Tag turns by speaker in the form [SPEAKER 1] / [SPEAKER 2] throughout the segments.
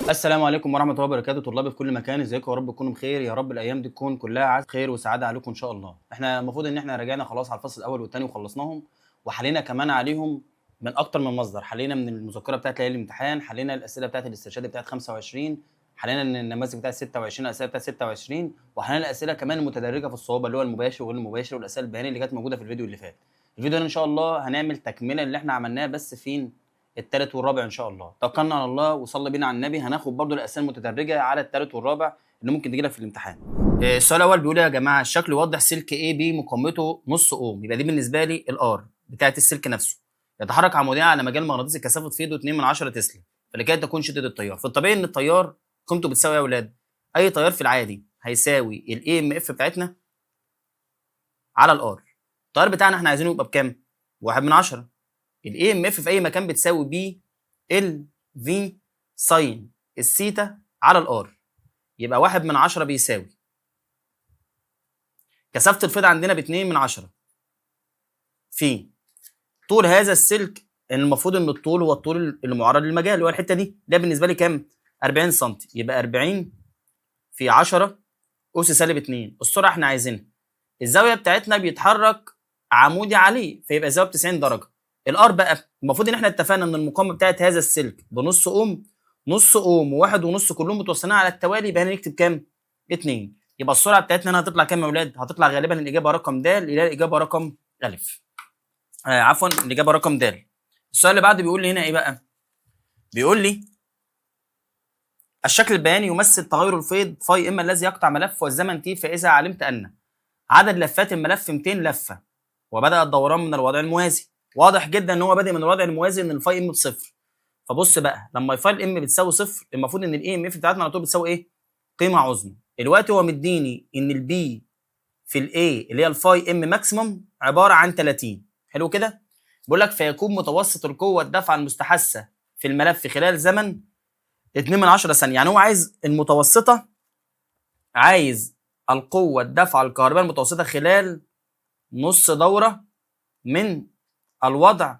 [SPEAKER 1] السلام عليكم ورحمة الله وبركاته. طلابي في كل مكان، ازيكم؟ يا رب تكونوا بخير، يا رب الأيام دي تكون كلها خير وسعادة عليكم إن شاء الله. احنا المفروض إن احنا راجعنا خلاص على الفصل الأول والثاني وخلصناهم، وحلينا كمان عليهم من أكتر من مصدر. حلينا من المذكرة بتاعت ليالي الامتحان، حلينا الأسئلة بتاعت الاسترشاد بتاعت 25، حلينا النماذج بتاعت 26، الأسئلة بتاعت 26، وحلينا الأسئلة كمان المتدرجة في الصعوبة اللي هو المباشر وغير المباشر، والأسئلة البيانية اللي كانت موجودة في الفيديو اللي فات. الفيديو ده إن شاء الله هنعمل تكملة اللي احنا عملناه بس فين التالت والرابع ان شاء الله. توكلنا على الله وصلي بينا على النبي. هناخد برضو الاسئله المتدرجه على التالت والرابع اللي ممكن تجي لك في الامتحان. السؤال الاول بيقول يا جماعه الشكل يوضح سلك اي بي مقاومته نص اوم. يبقى دي بالنسبه لي الار بتاعت السلك نفسه. يتحرك عموديا على مجال مغناطيسي كثافه فيضه 2 من 10 تسلا، فلكي تكون شده التيار. في الطبيعي ان التيار قيمته بتساوي يا اولاد، اي تيار في العادي هيساوي الاي ام اف بتاعتنا على الار. التيار بتاعنا احنا عايزينه يبقى بكام؟ 1 من 10. الاي ام اف في اي مكان بتساوي بي ال في ساين الثيتا على الار. يبقى 1 من 10 بيساوي كثافه الفيض عندنا ب 2 من 10 في طول هذا السلك. المفروض ان الطول هو الطول اللي معرض للمجال اللي هو الحته دي. ده بالنسبه لي كام؟ 40 سم. يبقى 40 في 10 اس سالب 2. السرعه احنا عايزينها. الزاويه بتاعتنا بيتحرك عمودي عليه، فيبقى الزاويه ب 90 درجه. الار بقى المفروض ان احنا اتفقنا ان المقاومه بتاعت هذا السلك بنص اوم، نص اوم وواحد ونص كلهم متوصلين على التوالي، يبقى هنكتب كام؟ 2. يبقى السرعه بتاعتنا هنا هتطلع كام يا اولاد؟ هتطلع غالبا الاجابه رقم د الى الاجابه رقم الف. عفوا الاجابه رقم د. السؤال اللي بعده بيقول لي هنا ايه بقى؟ بيقول لي الشكل البياني يمثل تغير الفيض فاي ام الذي يقطع ملف والزمن تي، فاذا علمت ان عدد لفات الملف 200 لفه وبدأ الدوران من الوضع الموازي. واضح جدا ان هو بادئ من الوضع الموازي ان الفاي ام بصفر. فبص بقى، لما الفاي ام بتساوي صفر المفروض ان الاي ام اف بتاعتنا على طول بتساوي ايه؟ قيمه عظمى. دلوقتي هو مديني ان البي في الاي اللي هي الفاي ام ماكسيمم عباره عن 30. حلو كده؟ بيقول لك فيكون متوسط القوه الدافعه المستحثه في الملف خلال زمن 2 من 10 ثانيه. يعني هو عايز المتوسطه، عايز القوه الدافعه الكهربائيه المتوسطه خلال نص دوره من الوضع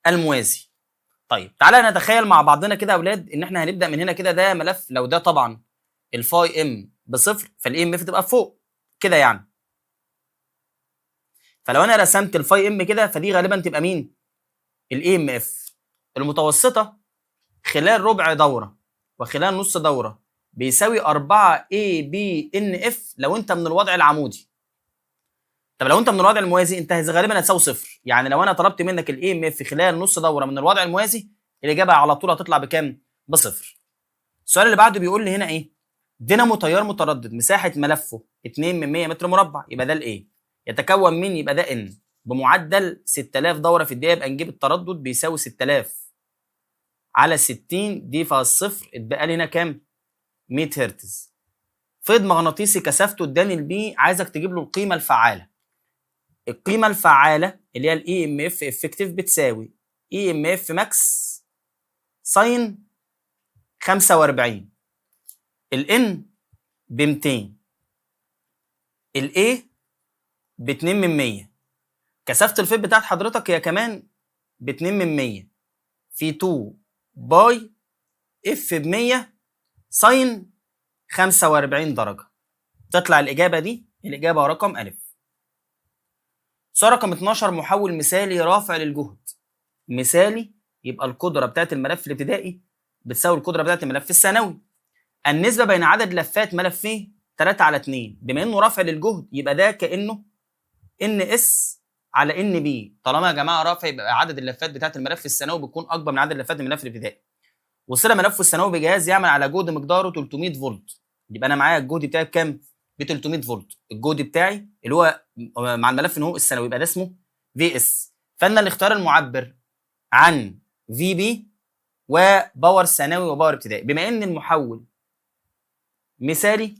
[SPEAKER 1] الموازي. طيب تعالى نتخيل مع بعضنا كده يا اولاد ان احنا هنبدا من هنا كده. ده ملف، لو ده طبعا الفاي ام بصفر فالاي ام اف تبقى فوق كده يعني. فلو انا رسمت الفاي ام كده فدي غالبا تبقى مين؟ الاي ام اف. المتوسطه خلال ربع دوره وخلال نص دوره بيساوي 4 اي بي ان اف لو انت من الوضع العمودي. طب لو انت من الوضع الموازي انت غالبا هتساوي صفر. يعني لو انا طلبت منك الاي ام اف خلال نص دوره من الوضع الموازي الاجابه على طول هتطلع بكام؟ بصفر. السؤال اللي بعده بيقول لي هنا ايه؟ دينامو تيار متردد مساحه ملفه 2 من 100 متر مربع. يبقى ده الايه؟ يتكون من، يبقى ده ان بمعدل 6000 دوره في الدقيقه. يبقى نجيب التردد بيساوي 6000 على 60 دي فيها الصفر، اتبقى لي هنا كام؟ 100 هرتز. فيض مغناطيسي كثافته اداني البي، عايزك تجيب له القيمه الفعاله. القيمه الفعاله اللي هي الاي ام اف افكتيف بتساوي اي ام اف ماكس ساين 45. الان ب 200، الاي ب 2 من 100. كثافه الفيض بتاعت حضرتك هي كمان ب 2 من 100 في 2 باي اف ب 100 ساين 45 درجه. تطلع الاجابه دي الاجابه رقم الف. سؤال رقم 12 محول مثالي رافع للجهد. مثالي يبقى القدره بتاعت الملف الابتدائي بتساوي القدره بتاعت الملف الثانوي. النسبه بين عدد لفات ملفيه 3 على 2. بما انه رافع للجهد يبقى ده كانه ان اس على ان بي. طالما يا جماعه رافع يبقى عدد اللفات بتاعت الملف الثانوي بتكون اكبر من عدد اللفات الملف الابتدائي. وصل ملفه الثانوي بجهاز يعمل على جهد مقداره 300 فولت. يبقى انا معايا الجهد بتاعي بكام؟ ب 300 فولت. الجهد بتاعي اللي هو مع الملف ان هو الثانوي يبقى ده اسمه في اس. فانا الاختيار المعبر عن في بي وباور ثانوي وباور ابتدائي. بما ان المحول مثالي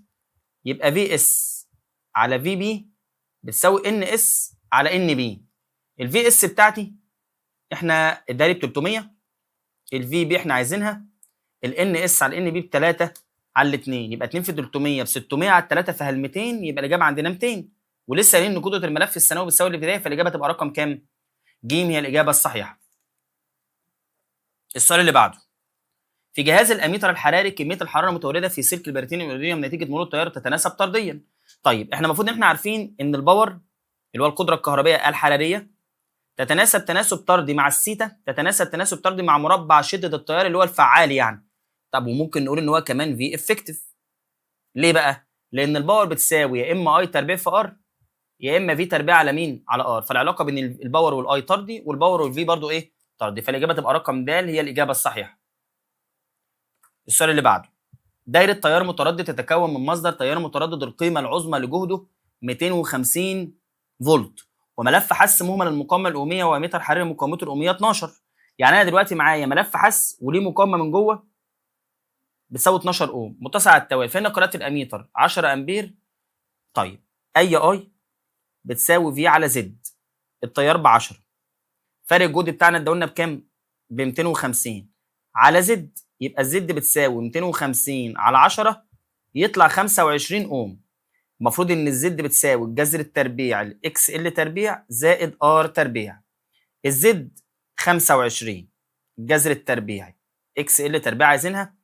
[SPEAKER 1] يبقى في اس على في بي بتساوي ان اس على ان بي. الفي اس بتاعتي احنا ادالي ب 300، الفي بي احنا عايزينها، الان اس على ان بي ب 3 على 2. يبقى 2 في 300 ب 600 على 3 فيها 200. يبقى الاجابه عندنا 200. ولسه قايلين ان قدره الملف الثانوي بتساوي الابتدائي، فالاجابه تبقى رقم كام؟ ج هي الاجابه الصحيحه. السؤال اللي بعده في جهاز الاميتر الحراري كميه الحراره المتولده في سلك البريتونيوم واليورانيوم نتيجه مرور التيار تتناسب طرديا. طيب احنا المفروض ان احنا عارفين ان الباور اللي هو القدره الكهربائيه الحراريه تتناسب تناسب طردي مع الثيتا تتناسب تناسب طردي مع مربع شده التيار اللي هو الفعال يعني. طب وممكن نقول ان هو كمان في افكتيف. ليه بقى؟ لان الباور بتساوي يا اما اي تربيع في ار يا اما في تربيع على مين؟ على ار، فالعلاقه بين الباور والاي طردي والباور والفي برضو ايه؟ طردي، فالاجابه تبقى رقم د هي الاجابه الصحيحه. السؤال اللي بعده، دايره تيار متردد تتكون من مصدر تيار متردد القيمه العظمى لجهده 250 فولت وملف حس مهمل المقاومه الاوميه واميتر حراري مقاومته الاوميه 12. يعني انا دلوقتي معايا ملف حس وليه مقاومه من جوه بتساوي 12 اوم متصل على التوالي، فين قراءه الاميتر 10 امبير. طيب اي اي بتساوي في على زد، التيار ب 10، فرق الجهد بتاعنا ادالنا بكام؟ ب 250 على زد، يبقى الزد بتساوي 250 على 10 يطلع 25 اوم. المفروض ان الزد بتساوي الجذر التربيع الاكس ال تربيع زائد ار تربيع. الزد 25 الجذر التربيعي اكس ال تربيع عايزينها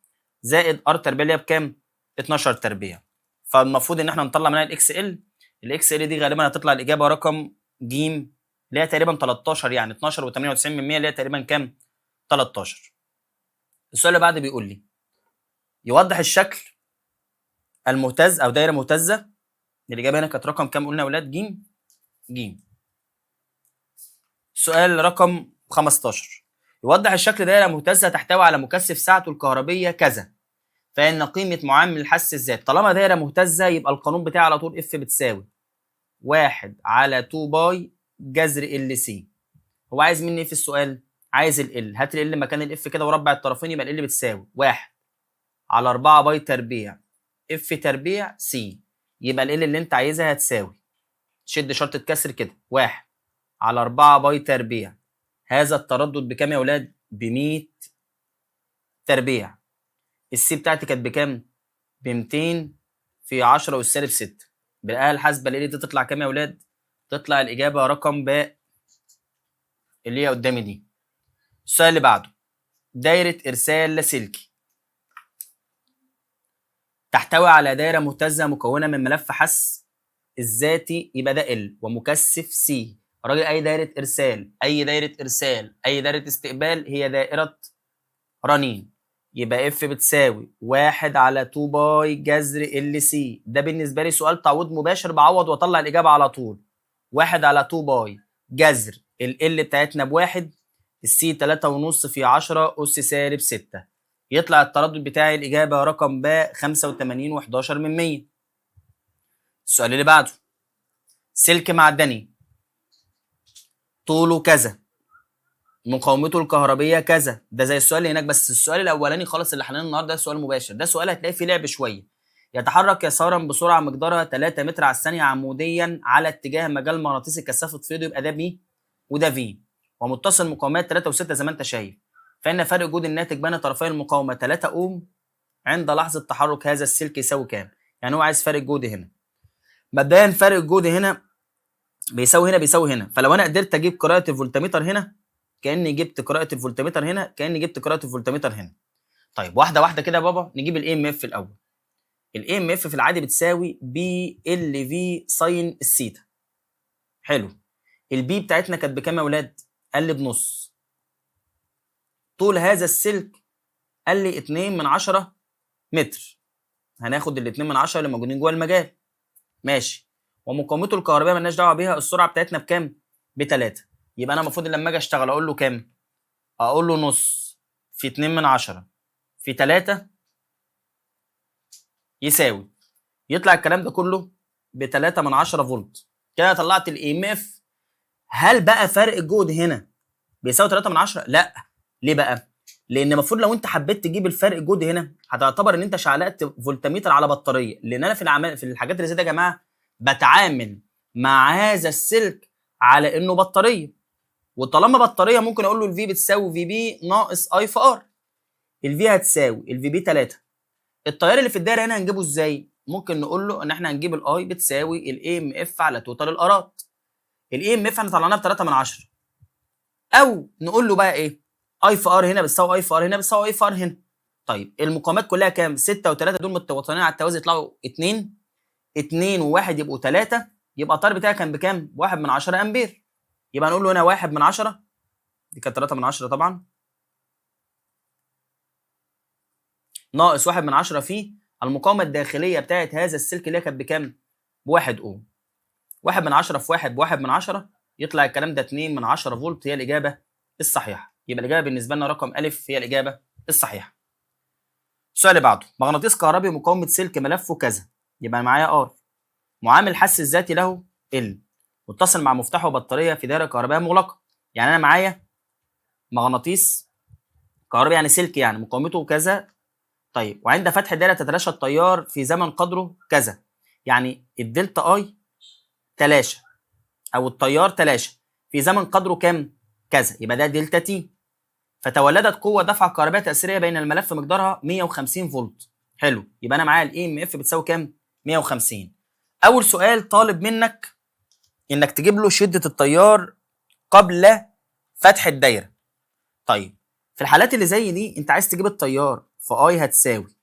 [SPEAKER 1] زائد ار تربيع اللي هي بكام؟ 12 تربيع. فالمفروض ان احنا نطلع منها الاكس ال. الاكس ال دي غالبا هتطلع الاجابه رقم ج اللي هي تقريبا 13، يعني 12 و98% اللي هي تقريبا كام؟ 13. السؤال اللي بعده بيقول لي يوضح الشكل المهتز او دايره مهتزه. الاجابه هنا كانت رقم كام قلنا يا اولاد؟ ج. ج. السؤال رقم 15 يوضح الشكل دايره مهتزه تحتوي على مكثف ساعته الكهربيه كذا، فان قيمه معامل الحس الذات. طالما دايره مهتزه يبقى القانون بتاعي على طول اف بتساوي 1 على 2 باي جذر ال سي. هو عايز مني ايه في السؤال؟ عايز ال. هات ال مكان الاف كده وربع الطرفين، يبقى ال بتساوي 1 على 4 باي تربيع اف تربيع سي. يبقى ال اللي انت عايزها هتساوي، شد شرطة كسر كده، 1 على 4 باي تربيع. هذا التردد بكام يا اولاد؟ ب 100 تربيع. السي بتاعتي كانت بكام؟ ب 200 في 10 والسالب 6. بالآلة الحاسبة ال دي تطلع كام يا اولاد؟ تطلع الإجابة رقم باء اللي هي قدامي دي. السؤال اللي بعده، دايرة إرسال لاسلكي تحتوي على دايرة مهتزة مكونة من ملف حس الذاتي يبقى ده ال ومكثف سي. راجل أي دايرة إرسال أي دايرة إرسال أي دايرة استقبال هي دائرة رنين، يبقى اف بتساوي 1 على 2 باي جذر ال سي. ده بالنسبة لي سؤال تعويض مباشر، بعوض واطلع الإجابة على طول. 1 على 2 باي جذر ال بتاعتنا بواحد، السي 3.5 في 10 أس سالب 6. يطلع التردد بتاعي الإجابة رقم باء 85 و11 من 100. السؤال اللي بعده، سلك معدني طوله كذا مقاومته الكهربية كذا. ده زي السؤال اللي هناك، بس السؤال الأولاني خالص اللي حليناه النهارده ده سؤال مباشر. ده سؤال هتلاقي فيه لعب شوية. يتحرك يسارا بسرعة مقدارها 3 متر على الثانية عموديا على اتجاه مجال مغناطيسي كثافة فيض، يبقى ده بي وده في، ومتصل مقاومات 3 و6 زي ما انت شايف. فإن فرق جهد الناتج بين طرفي المقاومة 3 أوم عند لحظة تحرك هذا السلك يساوي كام؟ يعني هو عايز فرق جهد هنا. مبدئيا فرق الجهد هنا بيساوي هنا بيساوي هنا، فلو انا قدرت اجيب قراءة الفولتمتر هنا كأني جبت قراءة الفولتمتر هنا كأني جبت قراءة الفولتمتر هنا. طيب واحدة واحدة كده يا بابا نجيب الاي ام اف الأول. الاي ام اف في العادي بتساوي بي ال في ساين الثيتا. حلو. البي بتاعتنا كانت بكام يا ولاد؟ قال لي بنص. طول هذا السلك قال لي 2 من 10 متر. هناخد ال 2 من 10 اللي موجودين جوه المجال. ماشي. ومقاومته الكهربائيه مالناش دعوه بيها، السرعه بتاعتنا بكام؟ ب3. يبقى انا المفروض لما اجي اشتغل اقول له كام؟ اقول له نص في 2 من 10 في 3 يساوي، يطلع الكلام ده كله ب3 من 10 فولت. كده طلعت الاي ام اف. هل بقى فرق الجهد هنا بيساوي 3 من 10؟ لا. ليه بقى؟ لان المفروض لو انت حبيت تجيب الفرق الجهد هنا هتعتبر ان انت شعلقت فولتميتر على بطاريه، لان انا في الحاجات اللي زي ده يا جماعه بتعامل مع هذا السلك على انه بطاريه، وطالما بطاريه ممكن اقول له الفي بتساوي في بي ناقص اي في ار. الفي هتساوي الفي بي 3. التيار اللي في الدايره هنا هنجيبه ازاي؟ ممكن نقول له ان احنا هنجيب الاي بتساوي الاي ام اف على توتال الارات. الاي ام اف احنا طلعناه ب 3 من 10، او نقول له بقى ايه؟ اي في ار هنا بتساوي اي في ار هنا بتساوي اي في ار هنا. طيب المقاومات كلها كام؟ 6 و3 دول متوازنين على التوازي يطلعوا 2. 2 و1 يبقوا 3. يبقى التيار بتاعي كان بكام؟ 1 من 10 امبير. يبقى نقول له هنا 1 من 10، دي كانت 3 من 10 طبعا، ناقص 1 من 10 في المقاومه الداخليه بتاعت هذا السلك اللي هي كانت بكام؟ ب1 اوم. 1 من 10 في 1 ب1 من 10، يطلع الكلام ده 2 من 10 فولت، هي الاجابه الصحيحه. يبقى الاجابه بالنسبه لنا رقم الف هي الاجابه الصحيحه. السؤال اللي بعده، مغناطيس كهربي مقاومه سلك ملفه كذا، يبقى معايا ار، معامل الحث الذاتي له ال، متصل مع مفتاح وبطاريه في دائره كهربائيه مغلقه. يعني انا معايا مغناطيس كهربي يعني سلك يعني مقاومته كذا. طيب وعند فتح الدائره تتلاشى التيار في زمن قدره كذا، يعني الدلتا اي تلاشى او التيار تلاشى في زمن قدره كام؟ كذا، يبقى ده دلتا تي. فتولدت قوه دفع كهربائيه تاثيريه بين الملف مقدارها 150 فولت. حلو، يبقى انا معايا الاي ام اف بتساوي كام؟ 150. اول سؤال طالب منك انك تجيب له شده التيار قبل فتح الدايره. طيب في الحالات اللي زي دي انت عايز تجيب التيار فاي هتساوي،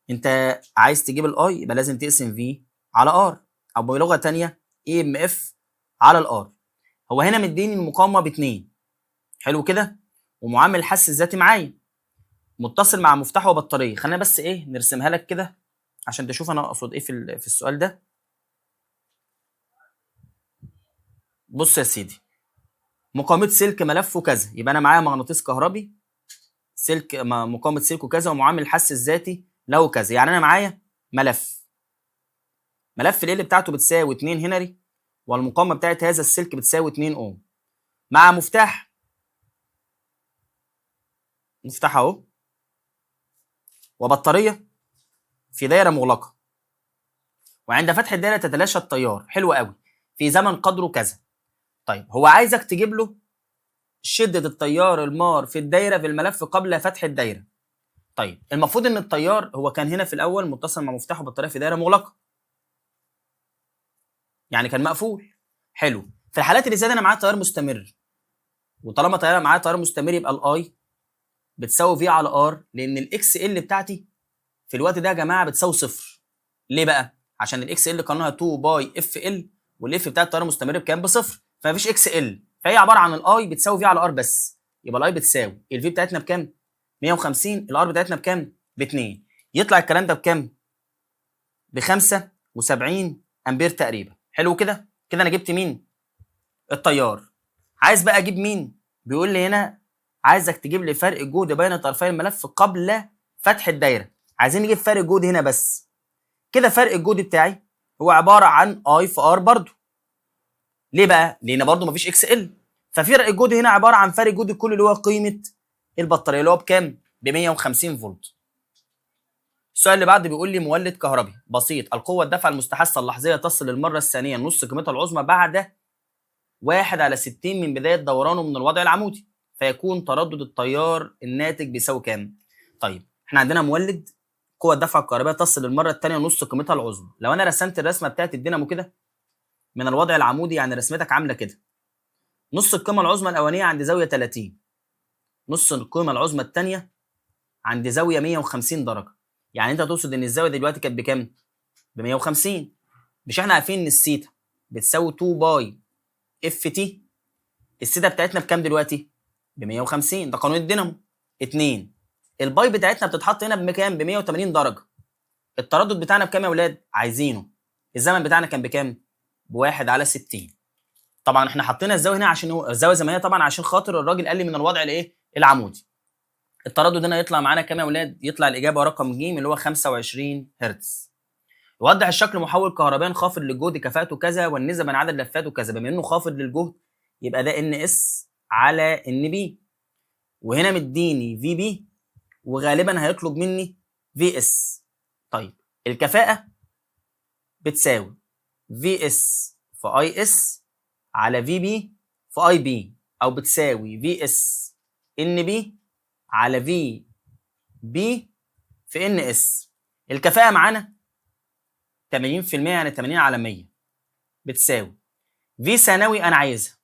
[SPEAKER 1] انت عايز تجيب الاي يبقى لازم تقسم في على ار، او بلغه ثانيه اي ام اف على الار. هو هنا مديني المقاومه ب2، حلو كده، ومعامل الحث الذاتي معايا متصل مع مفتاح وبطاريه. خلينا بس ايه نرسمها لك كده عشان تشوف انا اقصد ايه في السؤال ده. بص يا سيدي، مقاومه سلك ملفه كذا، يبقى انا معايا مغناطيس كهربي سلك مقاومه سلكه كذا ومعامل الحث الذاتي له كذا. يعني انا معايا ملف ال بتاعته بتساوي 2 هنري، والمقاومه بتاعت هذا السلك بتساوي 2 اوم، مع مفتاح اهو وبطاريه في دايره مغلقه، وعند فتح الدايره تتلاشى التيار. حلو قوي، في زمن قدره كذا. طيب هو عايزك تجيب له شده التيار المار في الدايره في الملف قبل فتح الدايره. طيب المفروض ان التيار هو كان هنا في الاول متصل مع مفتاح وبطاريه في دايره مغلقه، يعني كان مقفول. حلو، في الحالات اللي زي دي انا معايا تيار مستمر، وطالما معايا تيار مستمر يبقى الاي بتساوي في على ار، لان الاكس ال بتاعتي في الوقت ده يا جماعه بتساوي صفر. ليه بقى؟ عشان الاكس ال قانونها 2 باي اف ال، والاف بتاع التيار المستمر بكام؟ بصفر، فمفيش اكس ال، فهي عباره عن الاي بتساوي في على ار بس. يبقى الاي بتساوي الفي بتاعتنا بكام؟ 150، الار بتاعتنا بكام؟ ب2. يطلع الكلام ده بكام؟ ب 75 امبير تقريبا. حلو كده، كده انا جبت مين؟ التيار. عايز بقى اجيب مين؟ بيقول لي هنا عايزك تجيب لي فرق الجهد بين طرفي الملف قبل فتح الدايره. عايزين نجيب فرق الجهد هنا بس. كده فرق الجهد بتاعي هو عباره عن اي في ار برضو. ليه بقى؟ لان برضو مفيش اكس ال، ففرق الجهد هنا عباره عن فرق الجهد الكلي اللي هو قيمه البطاريه اللي هو بكام؟ ب 150 فولت. السؤال اللي بعده بيقول لي مولد كهربي بسيط القوه الدفع المستحثه اللحظيه تصل للمره الثانيه نص قيمتها العظمى بعد 1/60 من بدايه دورانه من الوضع العمودي، فيكون تردد التيار الناتج بيساوي كام؟ طيب احنا عندنا مولد قوه الدفع الكهربائيه تصل للمره الثانيه نص قيمتها العظمى. لو انا رسمت الرسمه بتاعت الدينامو كده من الوضع العمودي، يعني رسمتك عامله كده، نص القيمه العظمى الاولانيه عند زاويه 30، نص القيمه العظمى الثانيه عند زاويه 150 درجه. يعني انت تقصد ان الزاويه دي دلوقتي كانت بكام؟ ب 150. مش احنا عارفين ان الثيتا بتساوي 2 باي اف تي؟ الثيتا بتاعتنا بكام دلوقتي؟ ب 150، ده قانون الدينامو. 2 الباي بتاعتنا بتتحط هنا بكام؟ ب 180 درجه. التردد بتاعنا بكام يا اولاد؟ عايزينه. الزمن بتاعنا كان بكام؟ ب1/60. طبعا احنا حطينا الزاويه هنا عشان هو الزاويه زي ما هي طبعا عشان خاطر الراجل قال لي من الوضع الايه؟ العمودي. التردد هنا يطلع معانا كام يا اولاد؟ يطلع الاجابه رقم ج اللي هو 25 هرتز. يوضح الشكل محول كهربائي خافض للجهد كفاءته كذا والنسبه بين عدد لفاته كذا. بما انه خافض للجهد يبقى ده ان اس على ان بي، وهنا مديني في بي وغالبا هيطلب مني في اس. طيب الكفاءه بتساوي في اس في اي اس على في بي في اي بي، او بتساوي في اس ان بي على في بي في ان اس. الكفاءه معانا 80%، يعني 80 على 100 بتساوي في ثانوي انا عايزها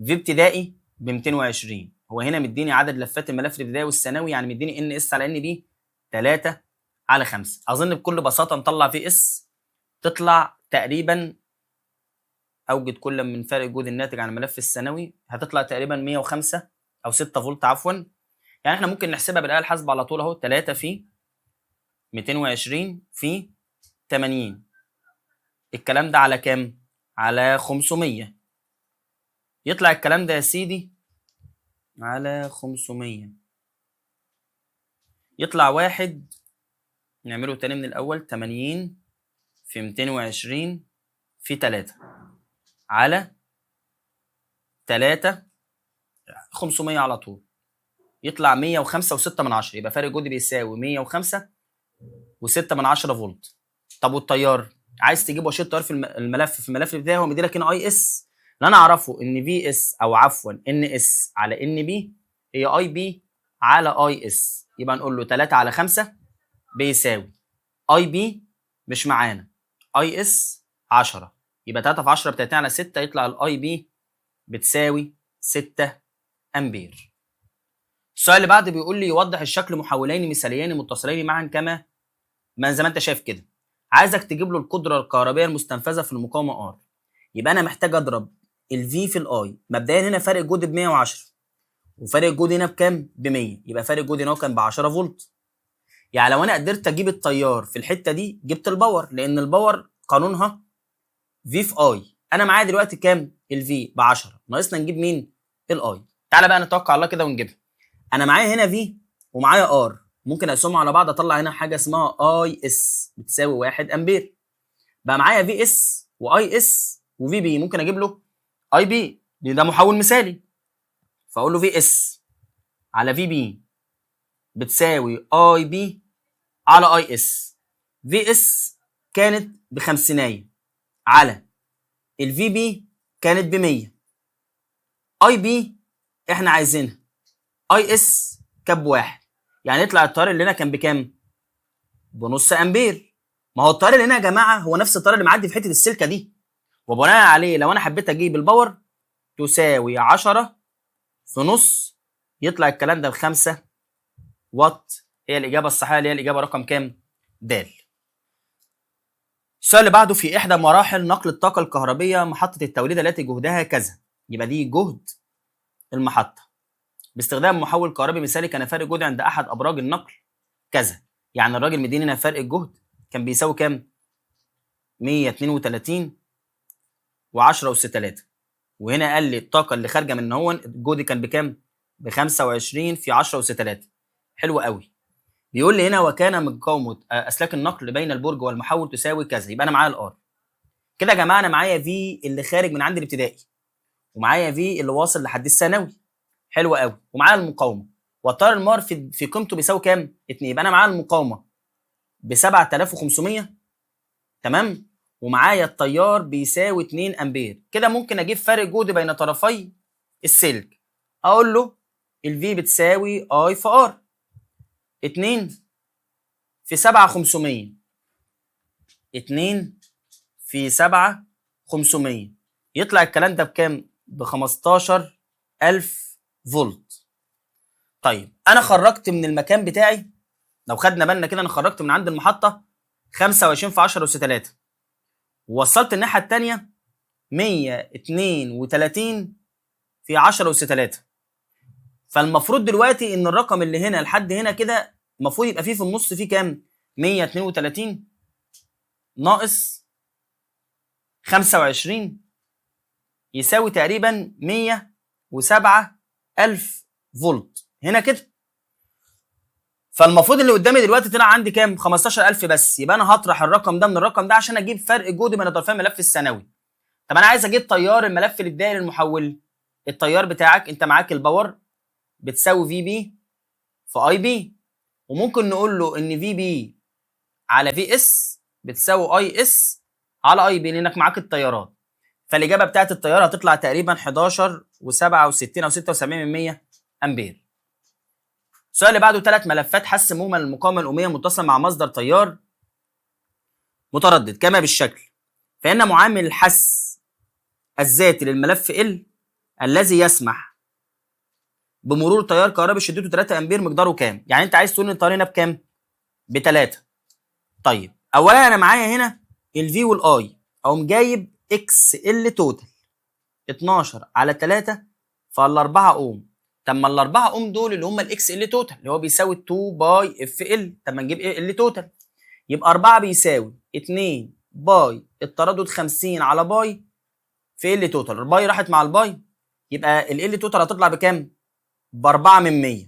[SPEAKER 1] في ابتدائي ب 220. هو هنا مديني عدد لفات الملف الابتدائي والثانوي، يعني مديني ان اس على ان بي 3/5. اظن بكل بساطه نطلع في اس تطلع تقريبا، اوجد كل من فارق الجهد الناتج عن الملف الثانوي، هتطلع تقريبا 105 او 6 فولت عفوا. يعني احنا ممكن نحسبها بالاله الحاسبه على طول اهو. 3 في 220 في 80، الكلام ده على كام؟ على 500. يطلع الكلام ده يا سيدي على 500 يطلع واحد. نعمله تاني من الاول. 80 في 220 في 3 على 3 500 على طول، يطلع 105 و6 يبقى فارق جهد بيساوي 105 و6 فولت. طب والتيار عايز تجيب وشيط التيار في الملف بتاعي، هو مديلك هنا اي اس. اللي انا اعرفه ان في اس او عفوا ان اس على ان بي هي اي بي على اي اس، يبقى نقول له 3/5 بيساوي اي بي مش معانا اي اس 10، يبقى 3 في 10 ب 30 على 6، يطلع الاي بي بتساوي 6 امبير. السؤال اللي بعده بيقول لي يوضح الشكل محولين مثاليين متصلين معا كما زي ما انت شايف كده. عايزك تجيب له القدره الكهربائيه المستنفذه في المقاومه ار. يبقى انا محتاج اضرب الفي في الاي. مبدئيا هنا فارق جهد ب 110 وفارق الجهد هنا بكام؟ ب 100، يبقى فارق الجهد هنا كان ب 10 فولت. يعني لو انا قدرت اجيب التيار في الحته دي جبت الباور، لان الباور قانونها في في اي. انا معايا دلوقتي كام؟ الفي ب 10، ناقصنا نجيب مين؟ الاي. تعالى بقى نتوكل على الله كده ونجيبها. انا معايا هنا في ومعايا ار، ممكن اقسمهم على بعض اطلع هنا حاجه اسمها اي اس بتساوي 1 امبير. بقى معايا في اس واي اس وفي بي، ممكن اجيب له اي بي، ده محول مثالي، فاقول له في اس على في بي بتساوي اي بي على اي اس. في اس كانت ب50 على الفي بي كانت ب100. اي بي احنا عايزينها، اي اس كانت ب1، يعني يطلع التيار اللي هنا كان بكام؟ بنص امبير. ما هو التيار اللي هنا يا جماعه هو نفس التيار اللي معدي في حته السلكه دي، وبناء عليه لو انا حبيت اجيب الباور تساوي 10 في نص، يطلع الكلام ده ب5 واط. هي الاجابه الصحيحه اللي هي الاجابه رقم كام؟ د. السؤال اللي بعده في احدى مراحل نقل الطاقه الكهربيه محطه التوليد التي جهدها كذا. يبقى دي جهد المحطه باستخدام محول كهربي مثالي كان فارق جهد عند احد ابراج النقل كذا. يعني الراجل مديني هنا فرق الجهد كان بيساوي كام؟ 132 و10 اس 3. وهنا قال لي الطاقه اللي خارجه من هون الجهد كان بكام؟ ب25 في 10 اس 3. حلو قوي. بيقول لي هنا وكان مقاومه اسلاك النقل بين البرج والمحول تساوي كذا. يبقى انا معايا الار كده يا جماعه. انا معايا في اللي خارج من عند الابتدائي، ومعايا في اللي واصل لحد الثانوي. حلو قوي. ومعايا المقاومه، والتيار المار في قيمته بيساوي كام؟ 2. يبقى انا معايا المقاومه ب 7500، تمام، ومعايا التيار بيساوي 2 امبير. كده ممكن اجيب فرق جهد بين طرفي السلك. اقول له الفي بتساوي اي في ار. 2 في 7500، 2 في 7500، يطلع الكلام ده بكام؟ ب 15000 فولت. طيب انا خرجت من المكان بتاعي، لو خدنا بالنا كده انا خرجت من عند المحطه 25 في 10 اس 3، ووصلت الناحيه الثانيه 132 في 10 اس 3. فالمفروض دلوقتي ان الرقم اللي هنا لحد هنا كده المفروض يبقى فيه في النص فيه كام؟ 132 ناقص 25 يساوي تقريبا 107,000 فولت هنا كده. فالمفروض اللي قدامي دلوقتي طلع عندي كام؟ 15,000 بس. يبقى انا هطرح الرقم ده من الرقم ده عشان اجيب فرق جهد بين طرفي الملف الثانوي. طب انا عايز اجيب تيار الملف الابتدائي للمحول. التيار بتاعك انت معاك الباور بتساوي في بي في اي بي، وممكن نقول له ان في بي على في اس بتساوي اي اس على اي بي لانك معاك التيارات. فالاجابه بتاعت التيار هتطلع تقريبا 11 و67 او 76% امبير. السؤال اللي بعده 3 ملفات حس مهمل المقاومه الاميه متصله مع مصدر تيار متردد كما بالشكل. فان معامل الحس الذاتي للملف ال الذي يسمح بمرور تيار كهربي شدته 3 امبير مقداره كام؟ يعني انت عايز تقول ان التيار هنا بكام؟ ب3. طيب اولا انا معايا هنا الفي والاي، اقوم جايب اكس ال توتال 12 على 3 فال 4 اوم. طب ما ال 4 اوم دول اللي هم الاكس ال توتال اللي هو بيساوي 2 باي اف ال. طب ما نجيب ايه ال توتال؟ يبقى 4 بيساوي 2 باي التردد 50 على باي في ال توتال. الباي راحت مع الباي، يبقى ال توتال هتطلع بكام؟ ب 4 من 100.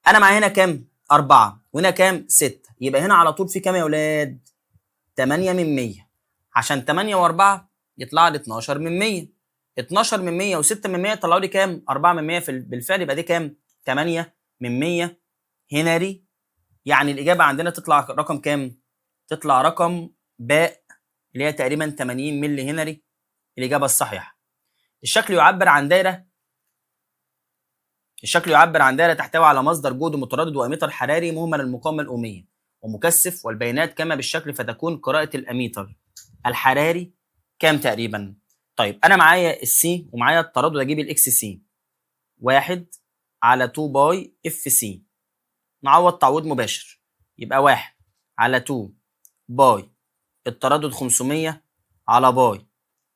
[SPEAKER 1] انا معايا هنا كام؟ 4 وهنا كام؟ 6. يبقى هنا على طول في كام يا اولاد؟ 8 من 100. عشان 8 و4 يطلع لي 12 من 100. 12 من 100 و6 من 100 طلعوا لي كام؟ 4 من 100 بالفعل. يبقى دي كام؟ 8 من 100 هنري. يعني الاجابه عندنا تطلع رقم كام؟ تطلع رقم باء اللي هي تقريبا 80 ملي هنري، الاجابه الصحيحه. الشكل يعبر عن دايره تحتوي على مصدر جهد متردد واميتر حراري مهمل المقاومه الاوميه ومكثف والبيانات كما بالشكل، فتكون قراءه الاميتر الحراري كام تقريبا؟ طيب انا معايا السي ومعايا التردد، اجيب الاكس سي 1 على 2 باي اف سي. نعوض تعويض مباشر، يبقى 1 على 2 باي التردد 500 على باي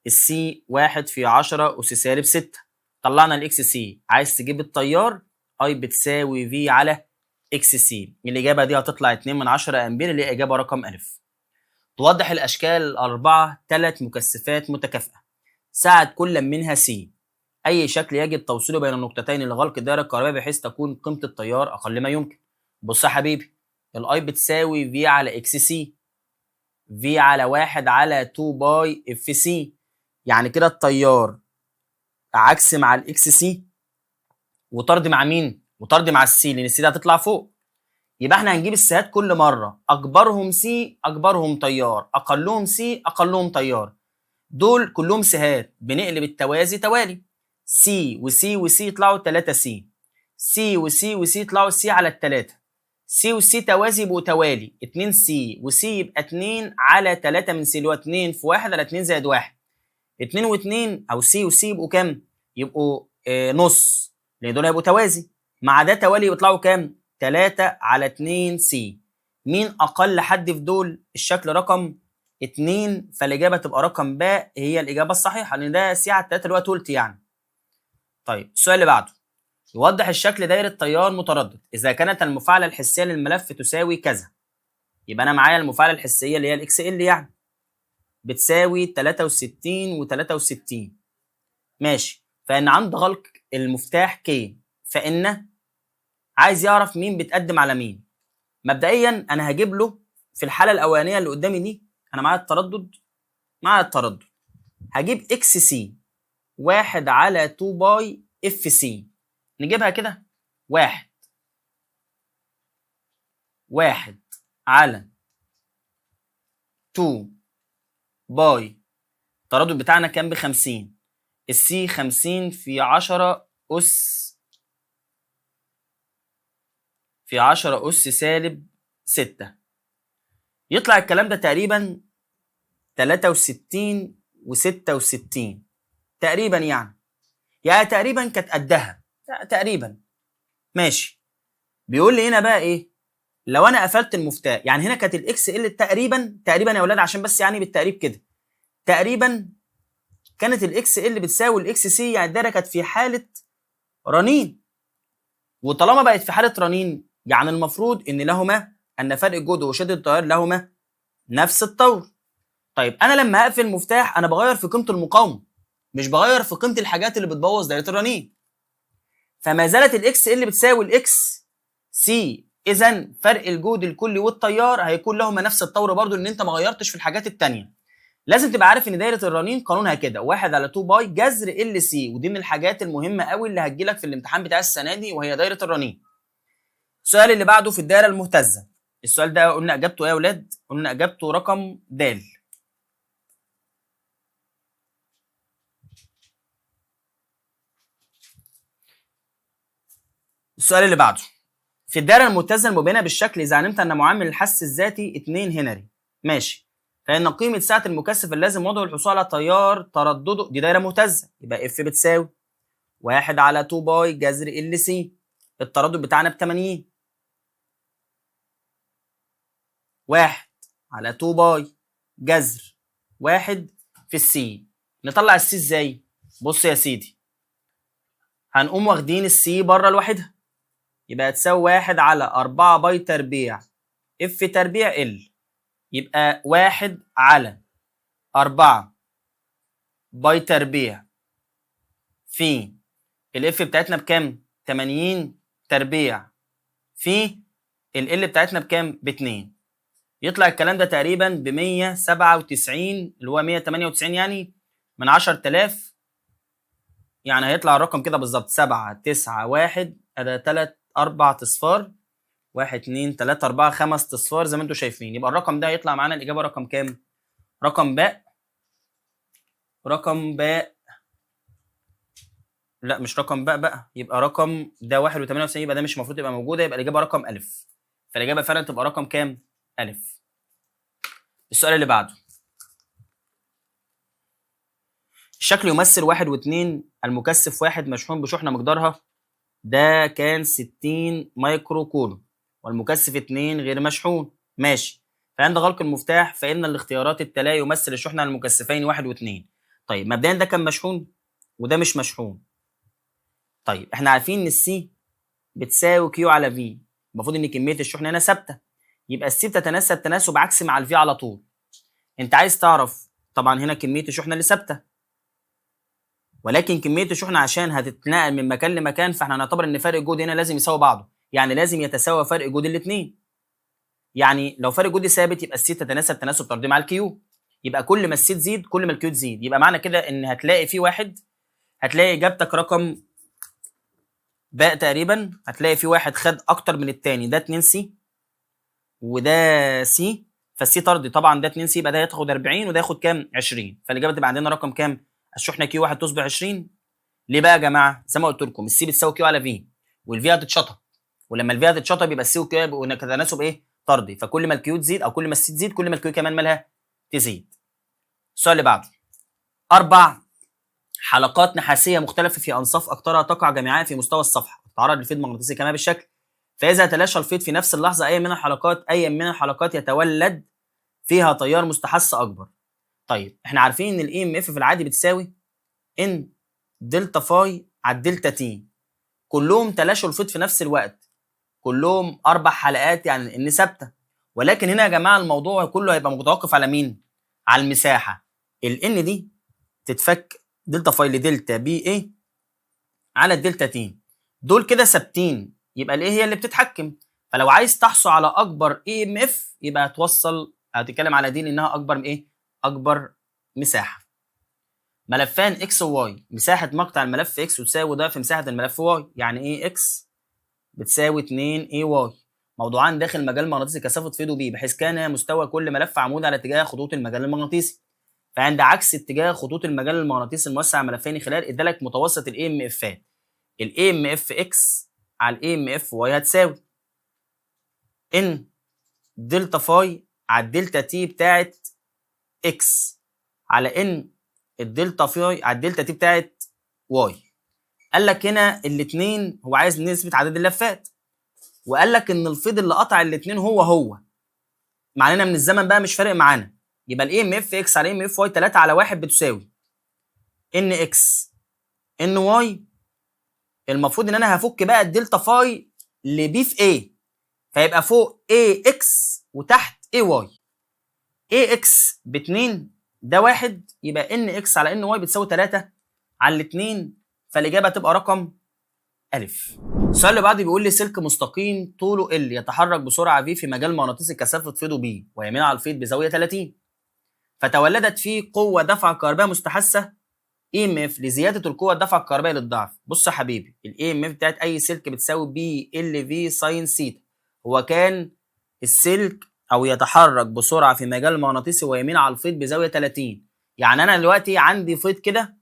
[SPEAKER 1] السي 1 في 10 أس سالب 6. طلعنا الاكس سي. عايز تجيب التيار، اي بتساوي في على اكس سي. الاجابه دي هتطلع 2 من 10 امبير اللي هي اجابه رقم الف. توضح الاشكال الاربعه 3 مكثفات متكافئه ساعد كل منها سي. اي شكل يجب توصيله بين النقطتين لغلق الدائره الكهربائيه بحيث تكون قيمه التيار اقل ما يمكن. بص يا حبيبي، الاي بتساوي في على اكس سي، في على 1 على 2 باي اف سي. يعني كده التيار عكس مع الاكس سي وطرد مع مين؟ وطرد مع السي، لان السي دي هتطلع فوق. يبقى احنا هنجيب السيات كل مره اكبرهم سي اكبرهم تيار، اقلهم سي اقلهم تيار. دول كلهم سيهات، بنقلب التوازي توالي. سي وسي وسي يطلعوا 3 سي، سي وسي وسي يطلعوا سي على التلاتة، سي وسي توازي يبقوا توالي 2 سي وسي يبقى 2 على 3 من سي اللي هو 2 في 1 على 2 زائد 1. 2 و2 او سي وسي يبقوا كام؟ يبقوا نص، لان دول هيبقوا توازي. مع ده توالي يطلعوا كام؟ 3 على 2 سي. مين اقل حد في دول؟ الشكل رقم 2، فالاجابه تبقى رقم باء هي الاجابه الصحيحه، لان ده سي على 3 اللي هو تلت يعني. طيب السؤال اللي بعده يوضح الشكل دايره تيار متردد اذا كانت المفاعله الحسيه للملف تساوي كذا. يبقى انا معايا المفاعله الحسيه اللي هي الاكس ال يعني بتساوي 63 و63. ماشي، فان عند غلق المفتاح كي فان عايز يعرف مين بتقدم على مين. مبدئيا انا هجيب له في الحاله الاولانيه اللي قدامي دي، انا معايا التردد هجيب اكس سي 1 على 2 باي اف سي. نجيبها كده 1 على 2 باي التردد بتاعنا كان ب50، السي 50 في 10 أس سالب 6. يطلع الكلام ده تقريبا 63 و66 تقريبا يعني تقريبا كانت قدها تقريبا. ماشي، بيقول لي هنا بقى ايه؟ لو انا قفلت المفتاح، يعني هنا كانت الاكس ال تقريبا يا اولاد عشان بس يعني بالتقريب كده، تقريبا كانت الاكس ال بتساوي الاكس سي، يعني الدايره كانت في حاله رنين. وطالما بقت في حاله رنين يعني المفروض ان فرق الجهد وشده التيار لهما نفس الطور. طيب انا لما اقفل المفتاح انا بغير في قيمه المقاومه، مش بغير في قيمه الحاجات اللي بتبوظ دايره الرنين. فما زالت الاكس ال بتساوي الاكس سي، اذا فرق الجهد الكلي والتيار هيكون لهما نفس الطور برضو، لان انت ما غيرتش في الحاجات الثانيه. لازم تبقى عارف ان دايره الرنين قانونها كده 1 على 2 باي جذر ال سي، ودي من الحاجات المهمه قوي اللي هتجيلك في الامتحان بتاع السنه دي وهي دايره الرنين. السؤال اللي بعده في الدايره المهتزه. السؤال ده قلنا اجابته ايه يا اولاد؟ قلنا اجابته رقم د. السؤال اللي بعده في الدائره المتزنه المبينه بالشكل اذا علمت ان معامل الحث الذاتي 2 هنري. ماشي، فان قيمه سعه المكثف اللازم وضعه للحصول على تيار تردده، دي دايره مهتزه، يبقى اف بتساوي 1 على 2 باي جذر ال سي. التردد بتاعنا ب 80. 1 على 2 باي جذر 1 في السي. نطلع السي ازاي؟ بص يا سيدي، هنقوم واخدين السي بره لوحدها، يبقى هتساوي 1 على 4 باي تربيع اف تربيع ال، يبقى 1 على 4 باي تربيع في الاف بتاعتنا بكام؟ 80 تربيع في ال بتاعتنا بكام؟ ب2. يطلع الكلام ده تقريبا ب 197 اللي هو 198 يعني من 10000. يعني هيطلع الرقم كده بالظبط 7 9 1 ادي 3 4 اصفار 1 2 3 4 5 اصفار زي ما انتم شايفين. يبقى الرقم ده هيطلع معانا الاجابه رقم كام؟ رقم باء. رقم باء، لا مش رقم باء بقى، يبقى رقم ده 1.98، يبقى ده مش المفروض يبقى موجوده، يبقى الاجابه رقم الف. فالاجابه فعلا تبقى رقم كام؟ الف. السؤال اللي بعده، الشكل يمثل 1 و2 المكثف 1 مشحون بشحنه مقدارها ده كان 60 مايكرو كولوم والمكثف 2 غير مشحون. ماشي. فعند غلق المفتاح فإن الاختيارات التالية يمثل الشحنة على المكثفين 1 و2. طيب مبدئيا ده كان مشحون وده مش مشحون. طيب احنا عارفين ان السي بتساوي كيو على في، المفروض ان كمية الشحنة هنا ثابتة، يبقى السي بتتناسب تناسب عكسي مع الفي على طول. انت عايز تعرف طبعا هنا كمية الشحنة اللي ثابتة، ولكن كميه الشحنه عشان هتتنقل من مكان لمكان فاحنا هنعتبر ان فرق الجهد هنا لازم يساوي بعضه، يعني لازم يتساوى فرق جهد الاثنين. يعني لو فرق جهد ثابت يبقى السي تتناسب تناسب طردي مع الكيو، يبقى كل ما السي تزيد كل ما الكيو تزيد. يبقى معنى كده ان هتلاقي في واحد، هتلاقي اجابتك رقم باء تقريبا، هتلاقي في واحد خد اكتر من الثاني، ده 2 سي وده سي، فالسي طردي طبعا، ده 2 سي يبقى ده هياخد 40 وده ياخد كام؟ 20. فالاجابه تبقى عندنا رقم كام؟ الشحنه كيو 1 تصبح 20. ليه بقى يا جماعه؟ زي ما قلت لكم السي بتساوي كيو على في، والفي هتتشطب، ولما الفي هتتشطب يبقى السي وكيو يبقوا تناسب ايه؟ طردي، فكل ما الكيو تزيد او كل ما السي تزيد كل ما الكيو كمان مالها تزيد. السؤال اللي بعده، 4 حلقات نحاسيه مختلفه في انصاف اقطارها تقع جميعها في مستوى الصفحه تتعرض للفيض مغناطيسي كما بالشكل، فاذا تلاشى الفيض في نفس اللحظه اي من الحلقات يتولد فيها تيار مستحث اكبر. طيب احنا عارفين ان الاي ام اف في العادي بتساوي ان دلتا فاي على الدلتا تي، كلهم تلاشوا الفيض في نفس الوقت، كلهم 4 حلقات يعني ان ثابته. ولكن هنا يا جماعه الموضوع كله هيبقى متوقف على مين؟ على المساحه. الان دي تتفك دلتا فاي لدلتا بي اي على الدلتا تي، دول كده ثابتين، يبقى الايه هي اللي بتتحكم. فلو عايز تحصل على اكبر اي ام اف يبقى هتتكلم على دي لانها اكبر ايه؟ اكبر مساحه. ملفان اكس وواي، مساحه مقطع الملف اكس تساوي ضعف مساحه الملف واي، يعني ايه اكس بتساوي 2 اي واي. موضوعان داخل مجال مغناطيسي كثافه فيض بي، بحيث كان مستوى كل ملف عمود على اتجاه خطوط المجال المغناطيسي، فعند عكس اتجاه خطوط المجال المغناطيسي الموسع ملفين خلال ادالك متوسط الاي ام افات. الاي ام اف اكس على الاي ام اف واي هتساوي ان دلتا فاي على الدلتا تي بتاعت اكس على ان الدلتا فاي على الدلتا تي بتاعت واي. قال لك هنا الاثنين هو عايز نسبه عدد اللفات، وقال لك ان الفيض اللي قطع الاثنين هو معنانا من الزمن بقى مش فارق معانا، يبقى الاي ام اف اكس على ام اف واي 3 على 1 بتساوي ان اكس ان واي. المفروض ان انا هفك بقى الدلتا فاي لبي في اي، فيبقى فوق اي اكس وتحت اي واي. اي اكس ب 2 ده 1، يبقى ان اكس على ان واي بتساوي 3 على الاثنين، فالاجابه تبقى رقم الف. السؤال اللي بعده بيقول لي سلك مستقيم طوله ال يتحرك بسرعه في مجال مغناطيسي كثافه فيضه بي ويميل على الفيض بزاويه 30، فتولدت فيه قوه دفع كهربائيه مستحثه اي ام اف لزياده القوه الدفع الكهربائيه للضعف. بص يا حبيبي، الاي ام اف بتاعت اي سلك بتساوي بي ال في ساين سيتا، هو كان السلك او يتحرك بسرعه في مجال مغناطيسي ويميل على الفيض بزاويه 30، يعني انا دلوقتي عندي فيض كده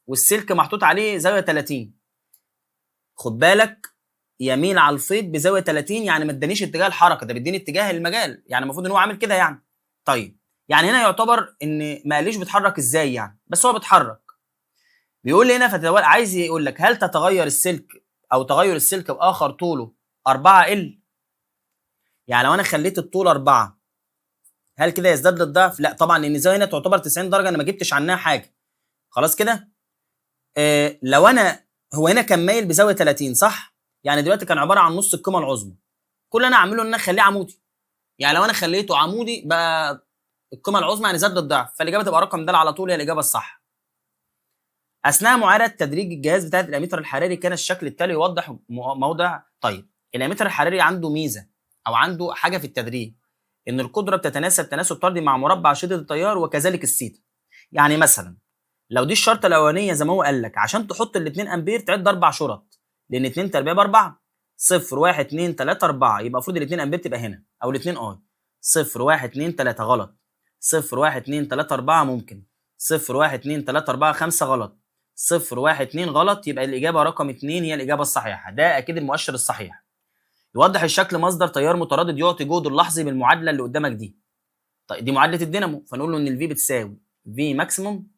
[SPEAKER 1] والسلك محطوط عليه زاويه 30، خد بالك يميل على الفيض بزاويه 30 يعني ما ادانيش اتجاه الحركه، ده بيديني اتجاه المجال، يعني المفروض ان هو عامل كده يعني. طيب يعني هنا يعتبر ان ما قاليش بيتحرك ازاي يعني، بس هو بيتحرك. بيقول لي هنا عايز يقول لك هل تتغير السلك او تغير السلك باخر طوله 4 ال، يعني لو انا خليت الطول 4 هل كده يزداد للضعف؟ لا طبعا، لان الزاويه هنا تعتبر 90 درجه، انا ما جبتش عنها حاجه. خلاص كده. لو انا هو هنا كان مايل بزاويه 30 صح؟ يعني دلوقتي كان عباره عن نص القيمه العظمى. كل اللي انا اعمله ان انا اخليه عمودي. يعني لو انا خليته عمودي بقى القيمه العظمى يعني زاد للضعف، فالاجابه تبقى رقم د على طول هي الاجابه الصح. اثناء معايره تدريج الجهاز بتاعه الاميتر الحراري كان الشكل التالي يوضح موضع. طيب الاميتر الحراري عنده ميزه او عنده حاجه في التدريج، ان القدره بتتناسب تناسب طردي مع مربع شده التيار وكذلك السيتا. يعني مثلا لو دي الشرطه الاولانيه زي ما هو قال لك، عشان تحط ال 2 امبير تعد 4 شرط، لان 2 تربيع ب 4 0 1 2 3 4، يبقى المفروض ال 2 امبير تبقى هنا او ال 2 اي 0 1 2 3 غلط، 0 1 2 3 4 ممكن، 0 1 2 3 4 5 غلط، 0 1 2 غلط، يبقى الاجابه رقم 2 هي الاجابه الصحيحه. ده اكيد المؤشر الصحيح. يوضح الشكل مصدر تيار متردد يعطي جهد اللحظي بالمعادله اللي قدامك دي. طيب دي معادله الدينامو، فنقول له ان الفي بتساوي في ماكسيموم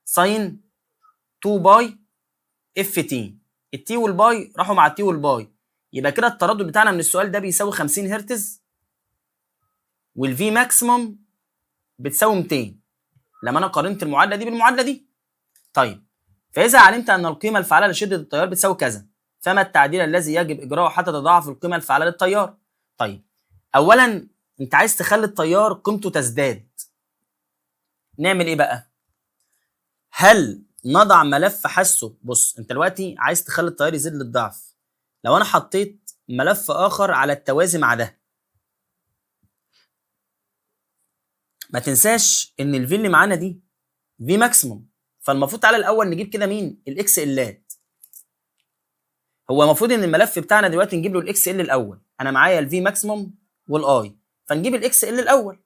[SPEAKER 1] ساين 2 باي اف تي. التي والباي راحوا مع التي والباي، يبقى كده التردد بتاعنا من السؤال ده بيساوي 50 هرتز، والفي ماكسيموم بتساوي 200 لما انا قارنت المعادله دي بالمعادله دي. طيب فاذا علمت ان القيمه الفعاله لشده التيار بتساوي كذا، فما التعديل الذي يجب اجراؤه حتى تضاعف القيمه الفعاله للتيار؟ طيب اولا انت عايز تخلي التيار قيمته تزداد، نعمل ايه بقى؟ هل نضع ملف حسه؟ بص انت دلوقتي عايز تخلي التيار يزيد للضعف، لو انا حطيت ملف اخر على التوازي مع ده، ما تنساش ان الفي اللي معانا دي في ماكسيموم، فالمفروض تعالى الاول نجيب كده مين؟ الاكس الات. هو المفروض ان الملف بتاعنا دلوقتي نجيب له الاكس ال الاول، انا معايا الفي ماكسيموم والاي، فنجيب الاكس ال الاول.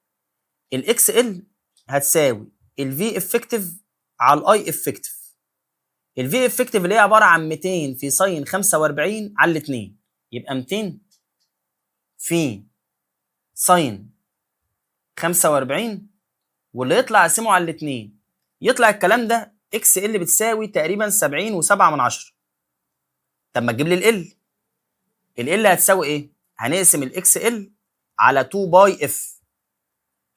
[SPEAKER 1] الاكس ال هتساوي الفي افكتيف على الاي افكتيف. الفي افكتيف اللي هي عباره عن 200 في ساين 45 على 2، يبقى 200 في ساين 45، واللي يطلع اقسمه على 2 يطلع الكلام ده اكس ال بتساوي تقريبا 70.7. طب ما تجيب لي ال هتساوي ايه؟ هنقسم الاكس ال على 2 باي اف.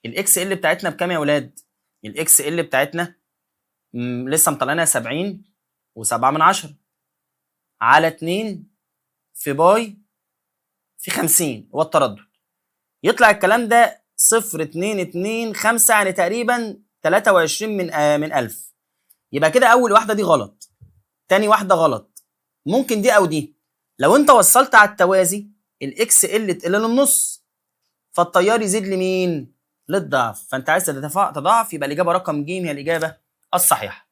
[SPEAKER 1] الاكس ال بتاعتنا بكام يا ولاد؟ الاكس ال بتاعتنا لسه مطلعينها 70.7 على 2 في باي في 50 هو التردد، يطلع الكلام ده 0.225 يعني تقريبا 23 من 1000. يبقى كده اول واحده دي غلط، تاني واحده غلط، ممكن دي او دي. لو انت وصلت على التوازي الاكس ال تقل للنص، فالتيار يزيد لمين؟ للضعف، فانت عايز تضاعف، يبقى الاجابه رقم ج هي الاجابه الصحيحه.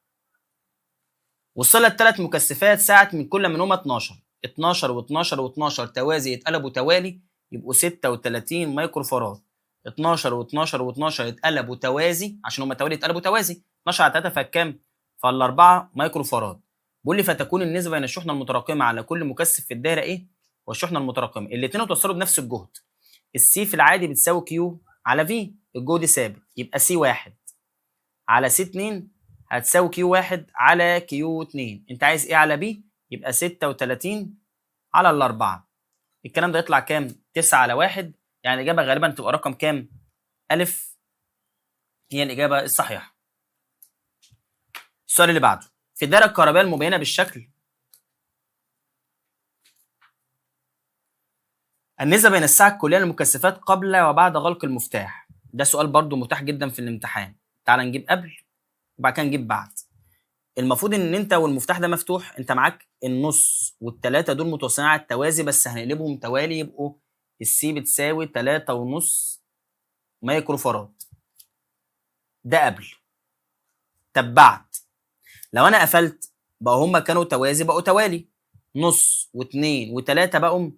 [SPEAKER 1] وصلت 3 مكثفات ساعه من كل منهما 12 و12 و12 توازي يتقلبوا توالي يبقوا 36 مايكرو فاراد. 12 و12 و12 يتقلبوا توازي عشان هما توالي يتقلبوا توازي، 12 على 3 فكام؟ فال4 مايكرو فاراد. بيقول لي فتكون النسبه بين الشحنه المتراكمه على كل مكثف في الدايره ايه؟ والشحنه المتراكمه. الاثنين اتوصلوا بنفس الجهد. السي في العادي بتساوي كيو على في، الجهد ثابت، يبقى سي 1 على سي 2 هتساوي كيو 1 على كيو 2. انت عايز ايه على بي؟ يبقى 36 على الاربعه. الكلام ده يطلع كام؟ 9 على 1، يعني الاجابه غالبا تبقى رقم كام؟ الف هي الاجابه الصحيحه. السؤال اللي بعده، في الدائره الكهربائيه المبينه بالشكل النسبه بين السعه الكليه للمكثفات قبل وبعد غلق المفتاح. ده سؤال برضو متاح جدا في الامتحان. تعال نجيب قبل وبعد كده نجيب بعد. المفروض ان انت والمفتاح ده مفتوح، انت معاك النص والثلاثه دول متوصلين على التوازي، بس هنقلبهم توالي يبقوا السي بتساوي 3.5 مايكرو فاراد. ده قبل. طب بعد، لو انا قفلت بقى هما كانوا توازي بقوا توالي، نص واثنين وثلاثه بقوا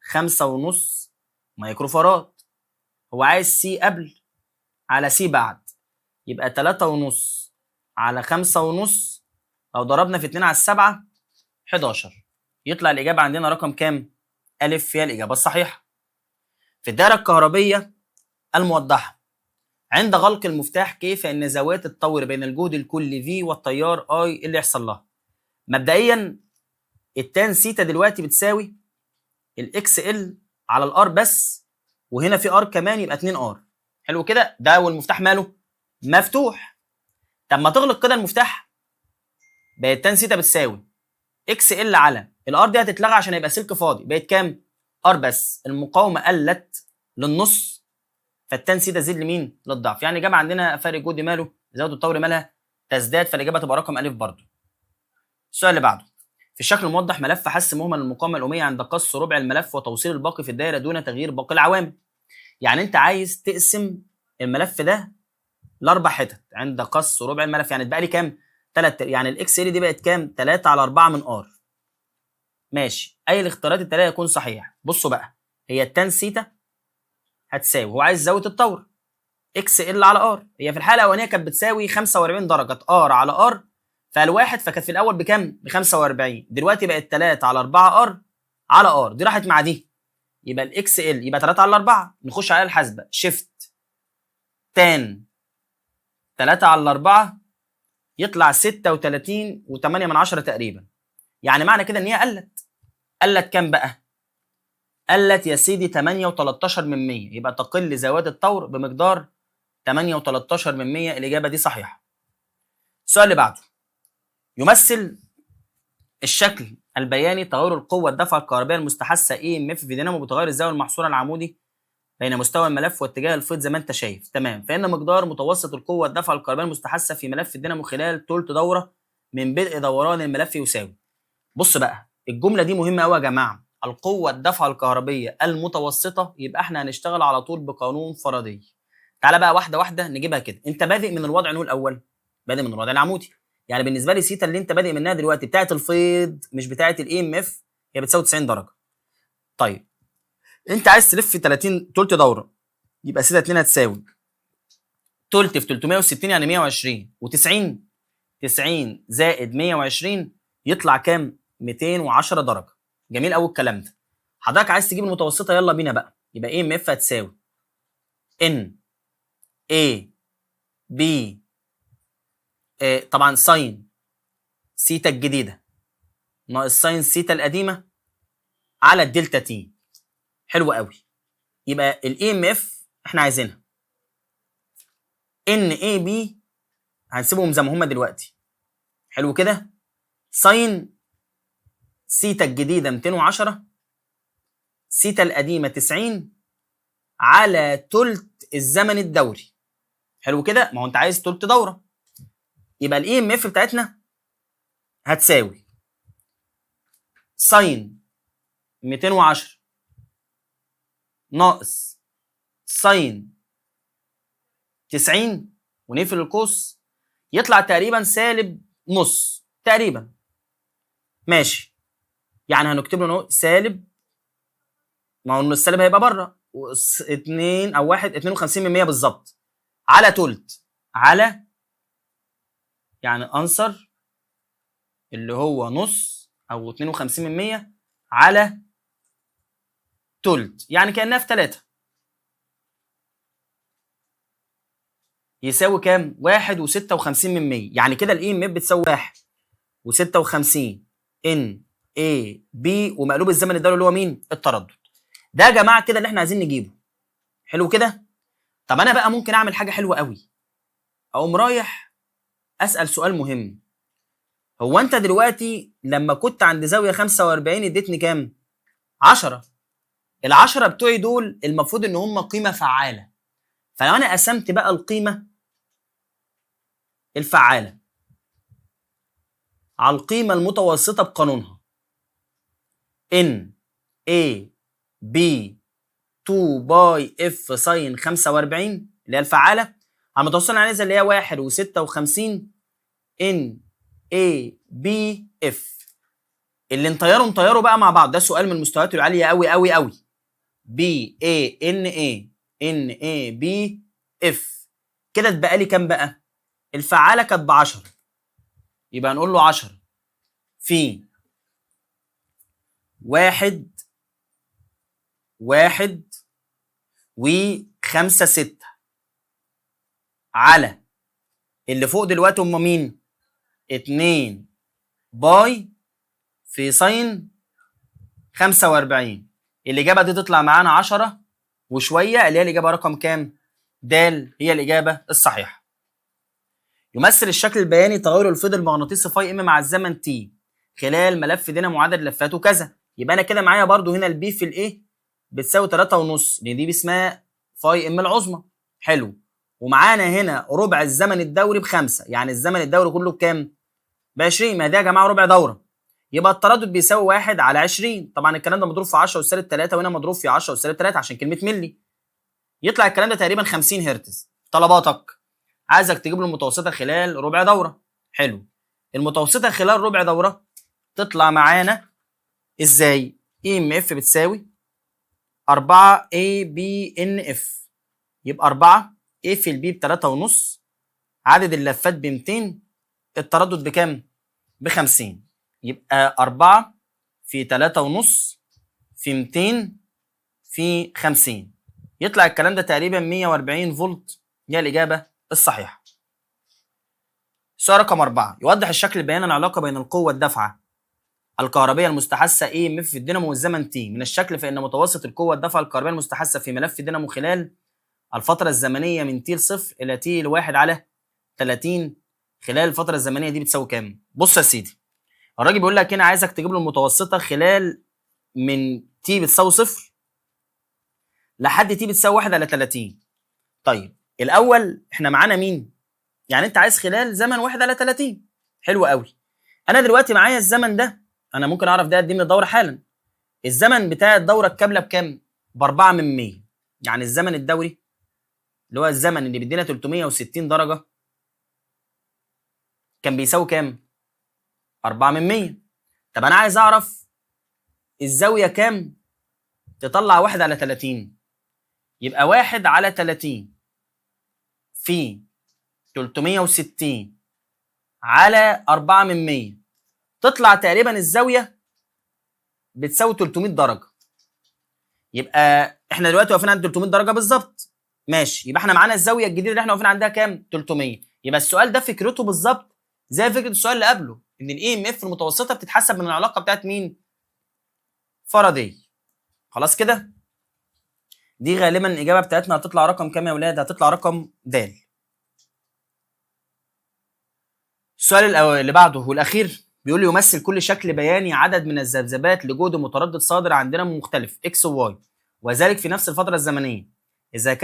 [SPEAKER 1] 5.5 مايكرو فاراد. هو عايز سي قبل على سي بعد، يبقى 3.5 على 5.5 لو ضربنا في 2 على 7 11، يطلع الإجابة عندنا رقم كام؟ ألف هي الإجابة الصحيحة. في الدائرة الكهربية الموضحة عند غلق المفتاح كيف أن زاوية الطور بين الجهد الكلي V والتيار I اللي يحصل لها؟ مبدئيا التان سيتا دلوقتي بتساوي الإكس إل على الآر بس وهنا في ار كمان يبقى 2 ار. حلو كده، ده والمفتاح ماله مفتوح. طب ما تغلق كده المفتاح، بقت تان سيتا بتساوي اكس ال على الار دي هتتلغى عشان هيبقى سلك فاضي، بقت كام؟ ار بس. المقاومه قلت للنص، فالتان سيتا تزيد لمين؟ للضعف. يعني الاجابه عندنا فرق جهد ماله زود الطور مالها تزداد، فالاجابه تبقى رقم الف برضه. السؤال اللي بعده، في الشكل الموضح ملف حس مهمل المقاومه الأمية عند قص ربع الملف وتوصيل الباقي في الدائره دون تغيير باقي العوامل. يعني انت عايز تقسم الملف ده لاربع حتت عند قص ربع الملف، يعني اتبقى لي كام؟ 3. يعني الاكس ال دي بقت كام؟ 3 على 4 من ار. ماشي، اي الاختيارات التاليه يكون صحيح. بصوا بقى، هي التان سيتا هتساوي، هو عايز زاويه الطور اكس ال على ار، هي في الحاله الاولانيه كانت بتساوي 45 درجه ار على ار، فالواحد فكانت في الاول بكام؟ ب 45. دلوقتي بقت 3 على 4 ار على ار، دي راحت مع دي، يبقى الاكس ال يبقى 3 على 4. نخش على الحاسبه، شيفت تان 3 على 4 يطلع 36 و8 من 10 تقريبا. يعني معنى كده ان هي قلت كام بقى؟ قلت يا سيدي 8 و13 من 100، يبقى تقل زوايا الطور بمقدار 8 و13 من 100. الاجابه دي صحيحه. السؤال اللي بعده، يمثل الشكل البياني تغير القوه الدفع الكهربائيه المستحثه اي ام اف في دينامو بتغير الزاويه المحصوره العمودي بين مستوى الملف واتجاه الفيض زي ما انت شايف. تمام، فان مقدار متوسط القوه الدفع الكهربائيه المستحثه في ملف الدينامو خلال ثلث دوره من بدء دوران الملف يساوي. بص بقى، الجمله دي مهمه قوي يا جماعه. القوه الدفع الكهربائيه المتوسطه، يبقى احنا هنشتغل على طول بقانون فاراداي. تعالى بقى واحده واحده نجيبها كده. انت بادئ من الوضع نقول الاول، بادئ من الوضع العمودي، يعني بالنسبه لي سيتا اللي انت بادئ منها دلوقتي بتاعه الفيض مش بتاعه الاي ام اف، هي بتساوي 90 درجه. طيب انت عايز تلف 30 ثلث دوره، يبقى سيتا 2 هتساوي ثلث في 360 يعني 120 و90، 90 زائد 120 يطلع كام؟ 210 درجه. جميل قوي الكلام ده. حضرتك عايز تجيب المتوسطه، يلا بينا بقى. يبقى اي ام اف هتساوي ان اي بي طبعا ساين سيتا الجديده ناقص ساين سيتا القديمه على الدلتا تي. حلو قوي. يبقى الاي ام اف احنا عايزينها ان اي بي هنسيبهم زي ما هم دلوقتي. حلو كده، ساين سيتا الجديده 210 سيتا القديمه 90 على ثلث الزمن الدوري. حلو كده، ما هو انت عايز ثلث دوره، يبقى الاي ام اف بتاعتنا هتساوي ساين 210 ناقص ساين 90 ونقفل القوس، يطلع تقريبا سالب نص تقريبا. ماشي، يعني هنكتب له سالب، ما هو السالب هيبقى بره 2 او 1 52 من 100 بالظبط على ثلث، على يعني انصر اللي هو نص او 52 من 100 على ثلث، يعني كانها في 3 يساوي كام؟ 1 و56 من 100. يعني كده الاي ام اف بتساوي 1 و56 ان اي بي ومقلوب الزمن الدوري اللي هو مين؟ التردد. ده يا جماعه كده اللي احنا عايزين نجيبه. حلو كده. طب انا بقى ممكن اعمل حاجه حلوه قوي، اقوم رايح اسال سؤال مهم. هو انت دلوقتي لما كنت عند زاويه 45 اديتني كام؟ 10. ال10 بتوعي دول المفروض ان هم قيمه فعاله، فلو انا قسمت بقى القيمه الفعاله على القيمه المتوسطه بقانونها ان اي بي 2 باي اف ساين 45 اللي هي الفعاله على المتوسطه العنيزه اللي هي 1 و56 ان اي بي اف. اللي نطيره بقى مع بعض، ده سؤال من المستويات العاليه قوي قوي قوي. بي اي ان اي ان اي بي اف. كده اتبقى لي كام بقى؟ الفعاله كانت ب 10، يبقى هنقول له 10 في 1 و5 6 على اللي فوق دلوقتي هم مين؟ 2 باي في ساين 45. الإجابة دي تطلع معانا 10 وشويه اللي هي الاجابه رقم كام؟ د هي الاجابه الصحيحه. يمثل الشكل البياني تغير الفيض المغناطيسي فاي ام مع الزمن تي خلال ملف دينامو عدد لفاته كذا. يبقى انا كده معايا برضو هنا البي في الايه بتساوي 3.5 لان دي اسمها فاي ام العظمى. حلو. ومعانا هنا ربع الزمن الدوري ب5، يعني الزمن الدوري كله بكام؟ ب20. ما دي يا جماعه ربع دوره، يبقى التردد بيساوي 1 على 20. طبعا الكلام ده مضروب في 10 أس 3 وهنا مضروب في 10 أس 3 عشان كلمه ملي. يطلع الكلام ده تقريبا 50 هرتز. طلباتك عايزك تجيب له المتوسطه خلال ربع دوره. حلو. المتوسطه خلال ربع دوره تطلع معانا ازاي؟ اي ام اف بتساوي 4 اي بي ان اف. يبقى 4 اي في البي ب 3.5، عدد اللفات ب 200، التردد بكام؟ ب50. يبقى 4 في 3.5 في 200 في 50. يطلع الكلام ده تقريبا 140 فولت، هي الإجابة الصحيحة. السؤال رقم 4 يوضح الشكل البياني العلاقة بين القوة الدافعة الكهربية المستحثة اي ام اف في الدينامو والزمن تي. من الشكل فإن متوسط القوة الدافعة الكهربية المستحثة في ملف الدينامو خلال الفترة الزمنية من ت ل0 إلى ت ل1 على 30 خلال الفترة الزمنية دي بتساوي كام؟ بص يا سيدي، الراجل بيقول لك هنا عايزك تجيب له المتوسطة خلال من ت بتساوي 0 لحد ت بتساوي 1 على 30. طيب الأول احنا معانا مين؟ يعني أنت عايز خلال زمن 1 على 30. حلو قوي. أنا دلوقتي معايا الزمن ده، أنا ممكن أعرف ده قد إيه من الدورة حالا. الزمن بتاع الدورة الكاملة بكام؟ ب4 من 100. يعني الزمن الدوري اللي هو الزمن اللي بيدينا 360 درجة كان بيساوي كام؟ 4 من 100. طب أنا عايز أعرف الزاوية كام تطلع 1 على 30. يبقى 1 على 30 في 360 على 4 من 100 تطلع تقريبا الزاوية بتساوي 300 درجة. يبقى احنا دلوقتي واقفين عند 300 درجة بالظبط. ماشي، يبقى احنا معانا الزاوية الجديدة اللي احنا واقفين عندها كام؟ 300. يبقى السؤال ده فكرته بالظبط زي فكرة السؤال اللي قبله، ان الاي ام اف المتوسطة بتتحسب من العلاقة بتاعت مين؟ فاراداي. خلاص كده؟ دي غالبا الإجابة بتاعتنا هتطلع رقم كام يا ولاد؟ هتطلع رقم د. السؤال اللي بعده والأخير بيقول لي يمثل كل شكل بياني عدد من الذبذبات لجهد متردد صادر عن دينامو مختلف اكس وواي وذلك في نفس الفترة الزمنية. إذا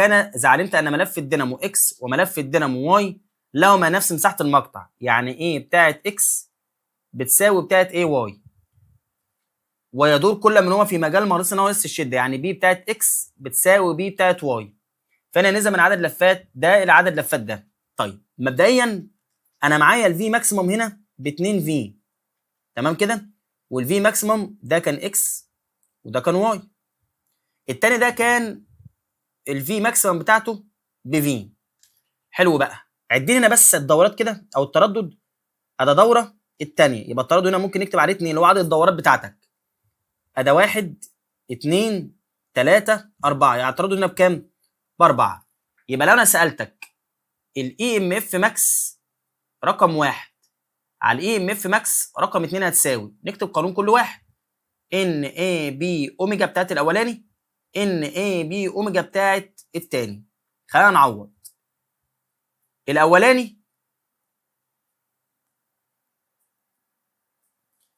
[SPEAKER 1] علمت أن ملف الدينامو اكس وملف الدينامو واي لهما نفس مساحة المقطع، يعني ايه بتاعت اكس بتساوي بتاعت ايه واي، ويدور كل منهما في مجال مغناطيسي ناقص الشده، يعني بي بتاعت اكس بتساوي بي بتاعت واي. فانا نسبه من عدد لفات ده الى عدد لفات ده. طيب مبدئيا انا معايا الفي ماكسيموم هنا ب 2 في، تمام كده؟ والفي ماكسيموم ده كان اكس وده كان واي. التاني ده كان الفي ماكسيموم بتاعته بفي. حلو بقى، عد لنا بس الدورات كده او التردد. ادي دوره الثانيه، يبقى التردد هنا ممكن نكتب عليه 2 اللي هو عدد الدورات بتاعتك. أدا 1 2 3 4، يعني التردد هنا بكام؟ ب4. يبقى لو أنا سألتك الإي إم إف ماكس رقم 1 على الإي إم إف ماكس رقم 2 هتساوي، نكتب قانون كل واحد. إن إيه بي أوميجا بتاعت الأولاني إن إيه بي أوميجا بتاعت التاني. خلينا نعوض. الأولاني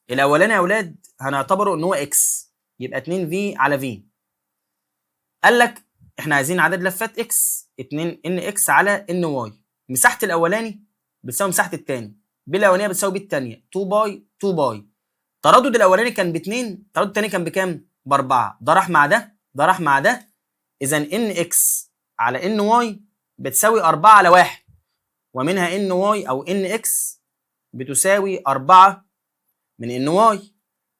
[SPEAKER 1] يا أولاد هنعتبره إن هو إكس، يبقى 2 في على في. قال لك احنا عايزين عدد لفات اكس 2 ان اكس على ان واي. مساحه الاولاني بتساوي مساحه الثاني، بي الاولانيه بتساوي بي الثانيه 2 باي 2 باي. تردد الاولاني كان ب2، تردد الثاني كان بكام؟ ب4. ده راح مع ده، ده راح مع ده. اذا ان اكس على ان واي بتساوي 4 على 1، ومنها ان واي او ان اكس بتساوي 4 من ان واي.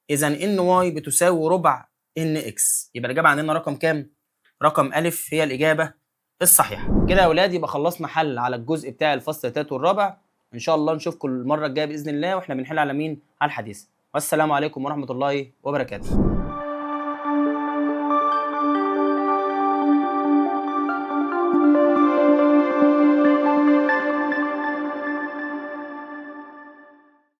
[SPEAKER 1] اذا ان واي بتساوي ربع ان اكس. يبقى الاجابه عندنا رقم كام؟ رقم ألف هي الإجابة الصحيحة. كده يا أولاد يبقى خلصنا حل على الجزء بتاع الفصل الثالث والرابع. إن شاء الله نشوفكم المرة الجاية بإذن الله وإحنا بنحل على مين؟ على الحديث. والسلام عليكم ورحمة الله وبركاته.